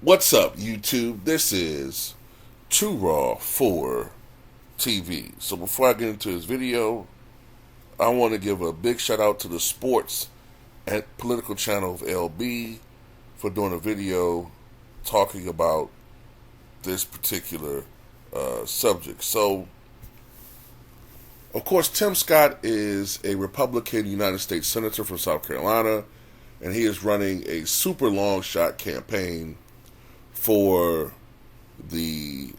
What's up, YouTube? This is True Raw for TV. So before I get into this video, I want to give a big shout out to the sports and political channel of LB for doing a video talking about this particular subject. So, of course, Tim Scott is a Republican United States Senator from South Carolina, and he is running a super long shot campaign for the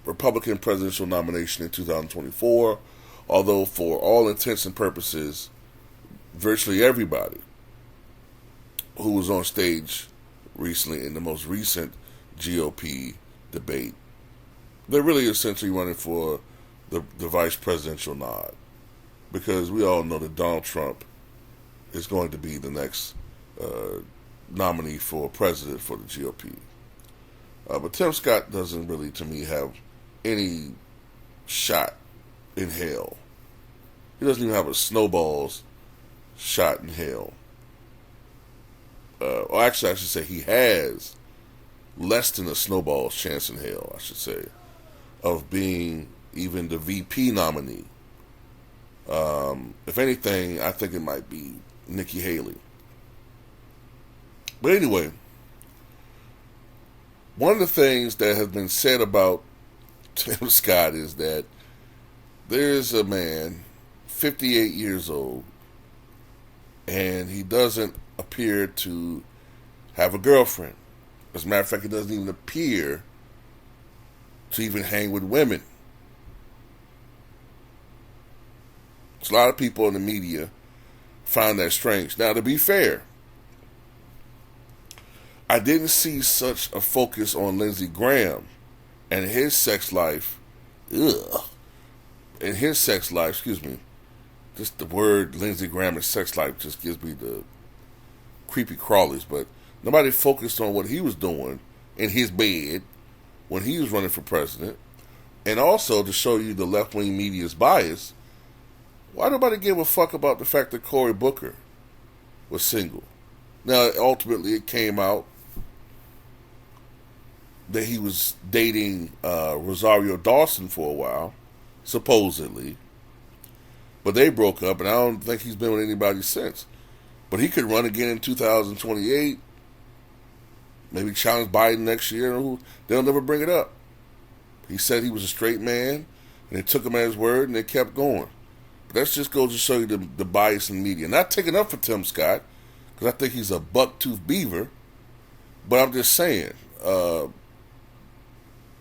Republican presidential nomination in 2024, although for all intents and purposes, virtually everybody who was on stage recently in the most recent GOP debate, they're really essentially running for the vice presidential nod, because we all know that Donald Trump is going to be the next nominee for president for the GOP. But Tim Scott doesn't really, to me, have any shot in hell. He doesn't even have a snowball's shot in hell. Or actually, I should say he has less than a snowball's chance in hell, I should say, of being even the VP nominee. If anything, I think it might be Nikki Haley. But anyway, one of the things that has been said about Tim Scott is that there's a man, 58 years old, and he doesn't appear to have a girlfriend. As a matter of fact, he doesn't even appear to even hang with women. So a lot of people in the media find that strange. Now, to be fair, I didn't see such a focus on Lindsey Graham and his sex life. In his sex life, excuse me. Just the word Lindsey Graham and sex life just gives me the creepy crawlies. But nobody focused on what he was doing in his bed when he was running for president. And also, to show you the left-wing media's bias, why nobody give a fuck about the fact that Cory Booker was single? Now, ultimately, it came out that he was dating Rosario Dawson for a while, supposedly. But they broke up, and I don't think he's been with anybody since. But he could run again in 2028, maybe challenge Biden next year. They'll never bring it up. He said he was a straight man, and they took him at his word, and they kept going. But that just goes to show you the bias in the media. Not taking up for Tim Scott, because I think he's a buck-toothed beaver, but I'm just saying,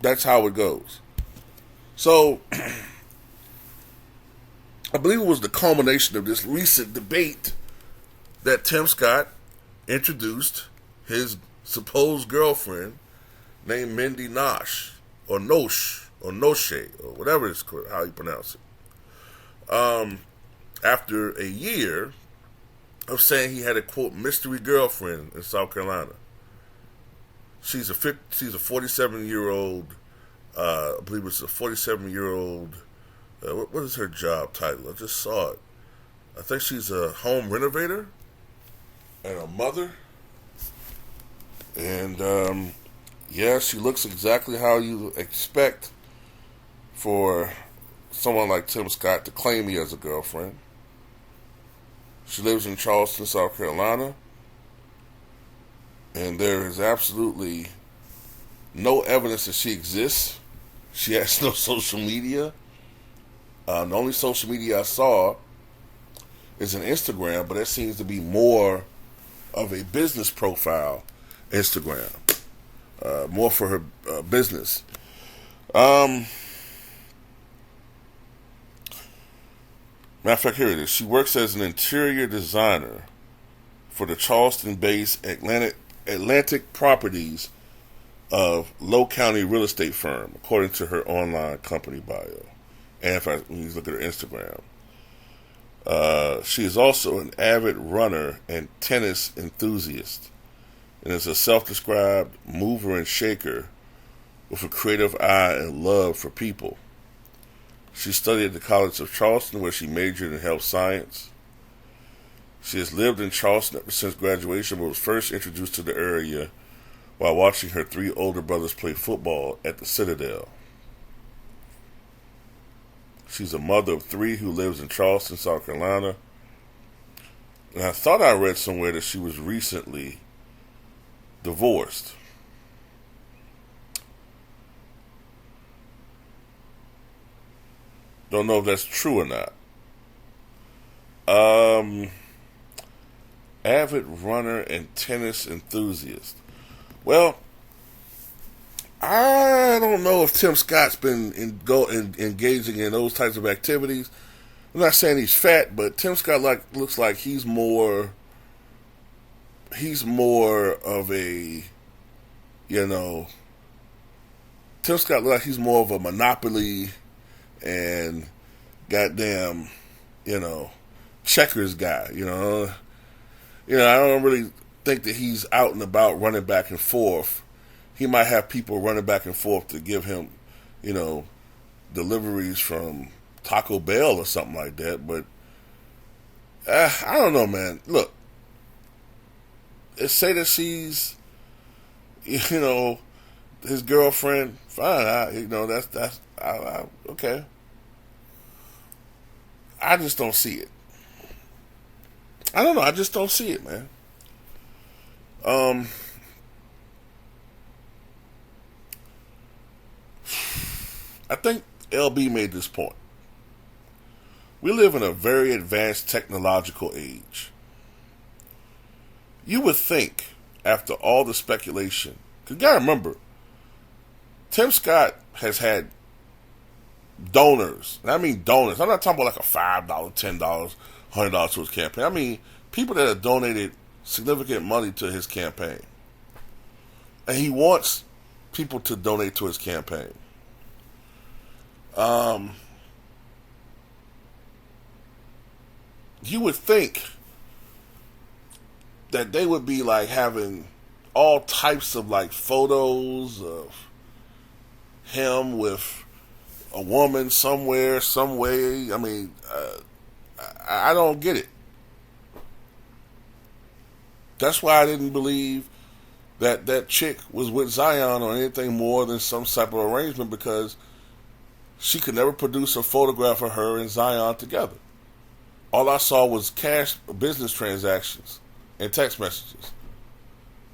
that's how it goes. So, I believe it was the culmination of this recent debate that Tim Scott introduced his supposed girlfriend named Mindy Nosh, or Nosh, or Noshe, or whatever it's called, how you pronounce it. After a year of saying he had a, quote, mystery girlfriend in South Carolina. She's a 47-year-old, I believe it's a 47-year-old, what is her job title? I just saw it. I think she's a home renovator and a mother. And, yeah, she looks exactly how you expect for someone like Tim Scott to claim he has a girlfriend. She lives in Charleston, South Carolina. And there is absolutely no evidence that she exists. She has no social media. The only social media I saw is an Instagram, but that seems to be more of a business profile Instagram. More for her business. Matter of fact, here it is. She works as an interior designer for the Charleston-based Atlantic Properties of Low County real estate firm, according to her online company bio. And when you look at her Instagram, she is also an avid runner and tennis enthusiast, and is a self-described mover and shaker with a creative eye and love for people. She studied at the College of Charleston, where she majored in health science. She has lived in Charleston ever since graduation, but was first introduced to the area while watching her 3 older brothers play football at the Citadel. She's a mother of 3 who lives in Charleston, South Carolina. And I thought I read somewhere that she was recently divorced. Don't know if that's true or not. Avid runner and tennis enthusiast. Well, I don't know if Tim Scott's been engaging in those types of activities. I'm not saying he's fat, but Tim Scott looks like he's more of a, Tim Scott looks like he's more of a Monopoly and goddamn, checkers guy. I don't really think that he's out and about running back and forth. He might have people running back and forth to give him, deliveries from Taco Bell or something like that. But I don't know, man. Look, say that she's, his girlfriend. Fine, that's okay. I just don't see it. I don't know. I just don't see it, man. I think LB made this point. We live in a very advanced technological age. You would think, after all the speculation, because you gotta remember, Tim Scott has had donors. And I mean donors. I'm not talking about like a $5, $10, $100 to his campaign. I mean people that have donated significant money to his campaign. And he wants people to donate to his campaign. You would think that they would be like having all types of like photos of him with a woman somewhere, some way. I mean, I don't get it. That's why I didn't believe that chick was with Zion or anything more than some type of arrangement, because she could never produce a photograph of her and Zion together. All I saw was cash business transactions and text messages.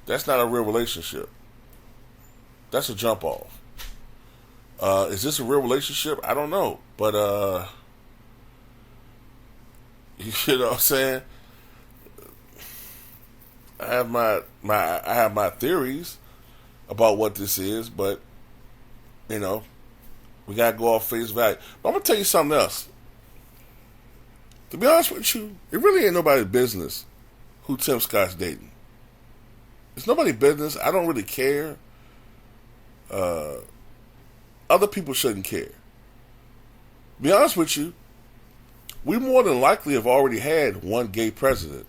That's not a real relationship. That's a jump off. Is this a real relationship? I don't know. But, you know what I'm saying? I have my theories about what this is, but, we gotta go off face value. But I'm gonna tell you something else. To be honest with you, it really ain't nobody's business who Tim Scott's dating. It's nobody's business. I don't really care. Other people shouldn't care. To be honest with you, we more than likely have already had one gay president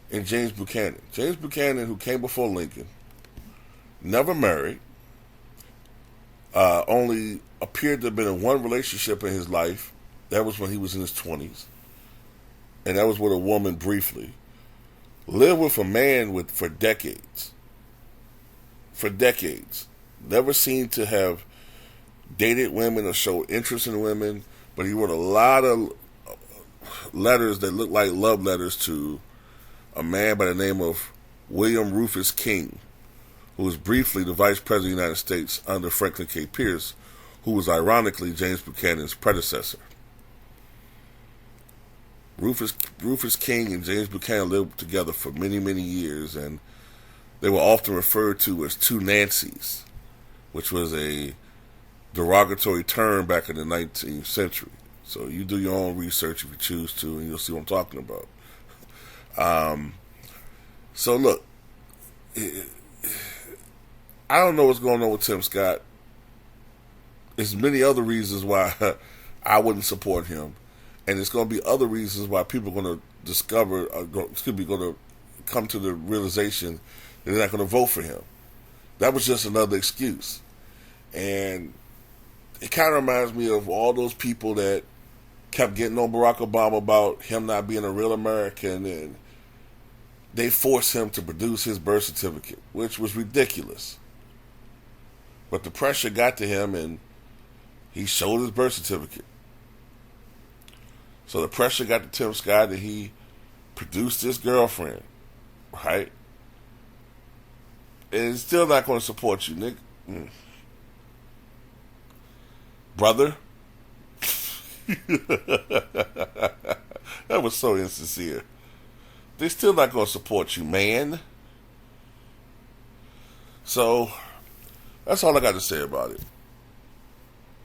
in James Buchanan. James Buchanan, who came before Lincoln, never married, only appeared to have been in one relationship in his life. That was when he was in his 20s. And that was with a woman briefly. Lived with a man for decades. For decades. Never seemed to have dated women or showed interest in women. But he wrote a lot of letters that looked like love letters to a man by the name of William Rufus King, who was briefly the Vice President of the United States under Franklin K. Pierce, who was ironically James Buchanan's predecessor. Rufus King and James Buchanan lived together for many, many years, and they were often referred to as two Nancys, which was a derogatory term back in the 19th century. So you do your own research if you choose to, and you'll see what I'm talking about. So look, I don't know what's going on with Tim Scott. There's many other reasons why I wouldn't support him. And it's going to be other reasons why people are going to come to the realization that they're not going to vote for him. That was just another excuse. And it kind of reminds me of all those people that kept getting on Barack Obama about him not being a real American and they forced him to produce his birth certificate, which was ridiculous. But the pressure got to him, and he showed his birth certificate. So the pressure got to Tim Scott that he produced his girlfriend, right? And it's still not going to support you, Nick. Brother. That was so insincere. They're still not going to support you, man. So, that's all I got to say about it.